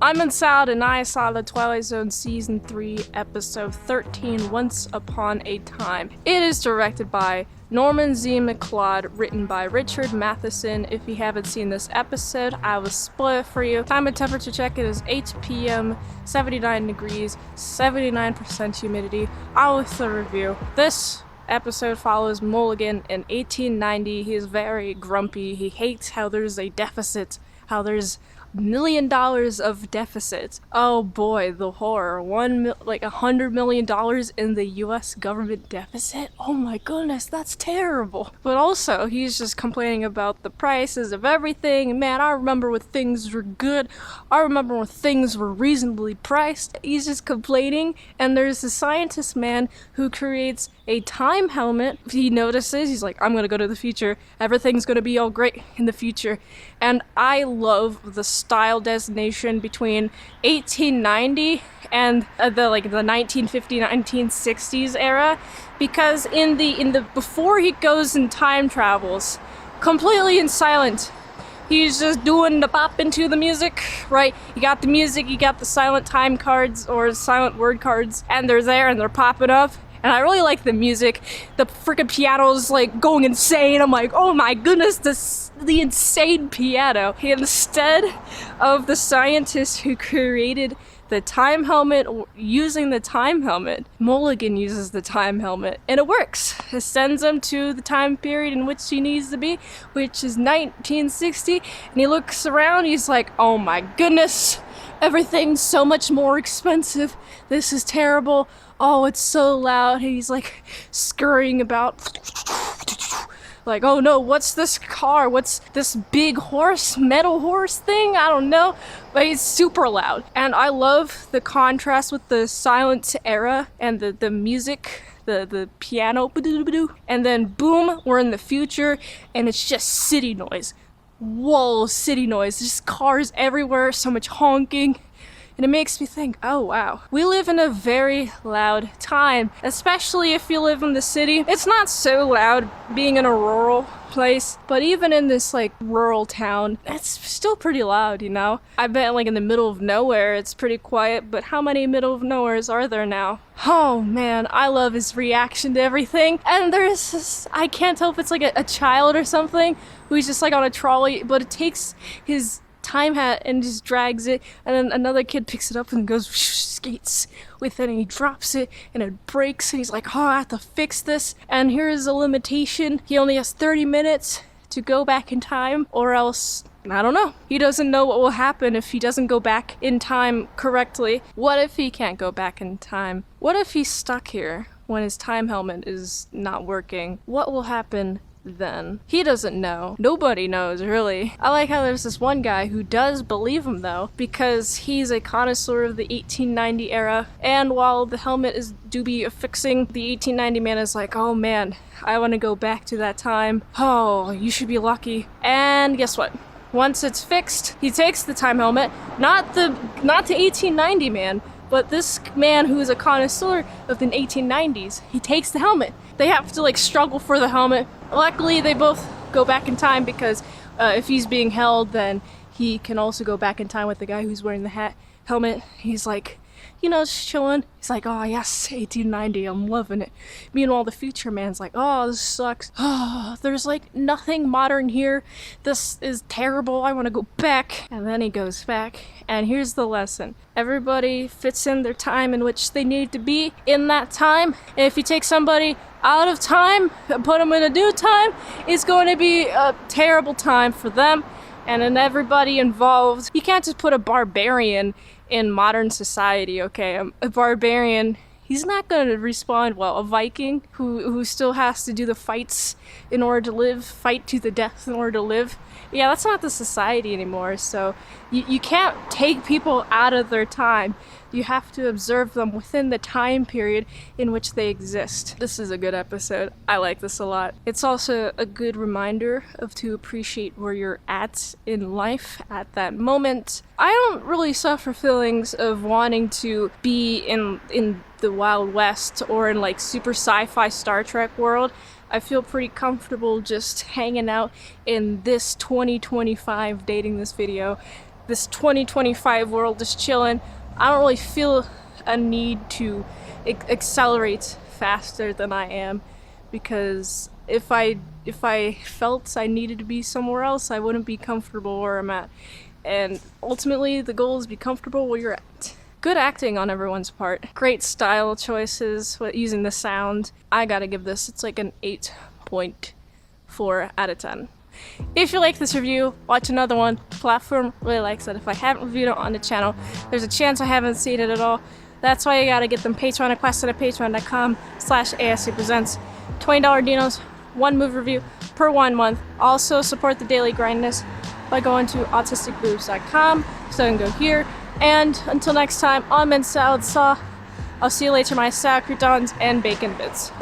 I'm Salad and I saw the Twilight Zone Season 3, Episode 13, Once Upon a Time. It is directed by Norman Z. McLeod, written by Richard Matheson. If you haven't seen this episode, I will spoil it for you. Time and temperature check, it is 8 p.m., 79 degrees, 79% humidity. On with the review. This episode follows Mulligan in 1890. He is very grumpy. He hates how there's a deficit, how there's $1 million of deficit. Oh boy, the horror. $100 million in the US government deficit? Oh my goodness, that's terrible. But also, he's just complaining about the prices of everything. Man, I remember when things were good. I remember when things were reasonably priced. He's just complaining, and there's a scientist man who creates a time helmet. He notices, he's like, I'm gonna go to the future. Everything's gonna be all great in the future. And I love the style designation between 1890 and the 1950, 1960s era, because in the before he goes and time travels, completely in silent, he's just doing the bop into the music, right? You got the music, you got the silent time cards or silent word cards, and they're there and they're popping up. And I really like the music. The freaking piano's like going insane. I'm like, oh my goodness, the insane piano. Instead of the scientist who created the time helmet using the time helmet, Mulligan uses the time helmet, and it works. It sends him to the time period in which he needs to be, which is 1960, and he looks around, he's like, oh my goodness, everything's so much more expensive. This is terrible. Oh, it's so loud. He's like scurrying about. Like, oh no, what's this car? What's this big horse, metal horse thing? I don't know. But it's super loud. And I love the contrast with the silent era and the music, the piano. And then boom, we're in the future and it's just city noise. Whoa, city noise. Just cars everywhere, so much honking. And it makes me think, oh wow, we live in a very loud time, especially if you live in the city. It's not so loud being in a rural place, but even in this like rural town, it's still pretty loud, you know? I bet like in the middle of nowhere, it's pretty quiet, but how many middle of nowheres are there now? Oh man, I love his reaction to everything. And there's this, I can't tell if it's like a child or something who's just like on a trolley, but it takes his time hat and just drags it, and then another kid picks it up and goes skates with it, and he drops it and it breaks, and he's like, oh, I have to fix this, and here's a limitation. He only has 30 minutes to go back in time, or else I don't know. He doesn't know what will happen if he doesn't go back in time correctly. What if he can't go back in time? What if he's stuck here when his time helmet is not working? What will happen then? He doesn't know. Nobody knows, really. I like how there's this one guy who does believe him, though, because he's a connoisseur of the 1890 era, and while the helmet is do be affixing, the 1890 man is like, oh man, I want to go back to that time. Oh, you should be lucky. And guess what? Once it's fixed, he takes the time helmet, not the 1890 man, but this man who is a connoisseur of the 1890s, he takes the helmet. They have to like struggle for the helmet. Luckily, they both go back in time because if he's being held, then he can also go back in time with the guy who's wearing the helmet. He's like, you know, just chilling. He's like, oh yes, 1890, I'm loving it. Meanwhile, the future man's like, oh, this sucks. Oh, there's like nothing modern here. This is terrible. I want to go back. And then he goes back. And here's the lesson. Everybody fits in their time in which they need to be in that time. And if you take somebody out of time and put them in a new time, it's going to be a terrible time for them and then everybody involved. You can't just put a barbarian in modern society, okay? A barbarian, he's not going to respond well. A Viking who still has to do the fights in order to live, fight to the death in order to live. Yeah, that's not the society anymore. So you can't take people out of their time. You have to observe them within the time period in which they exist. This is a good episode. I like this a lot. It's also a good reminder to appreciate where you're at in life at that moment. I don't really suffer feelings of wanting to be in the Wild West or in like super sci-fi Star Trek world. I feel pretty comfortable just hanging out in this 2025 dating this video. this 2025 world is chilling. I don't really feel a need to accelerate faster than I am, because if I felt I needed to be somewhere else, I wouldn't be comfortable where I'm at. And ultimately, the goal is be comfortable where you're at. Good acting on everyone's part. Great style choices using the sound. I gotta give this, it's like an 8.4 out of 10. If you like this review, watch another one. The platform really likes it. If I haven't reviewed it on the channel, there's a chance I haven't seen it at all. That's why you gotta get them Patreon requested at patreon.com/ASEPresents. $20 dinos, 1 movie review per 1 month. Also support the daily grindness by going to autisticboobs.com, so you can go here. And until next time, on Mint Salad Saw, I'll see you later, my salad croutons and bacon bits.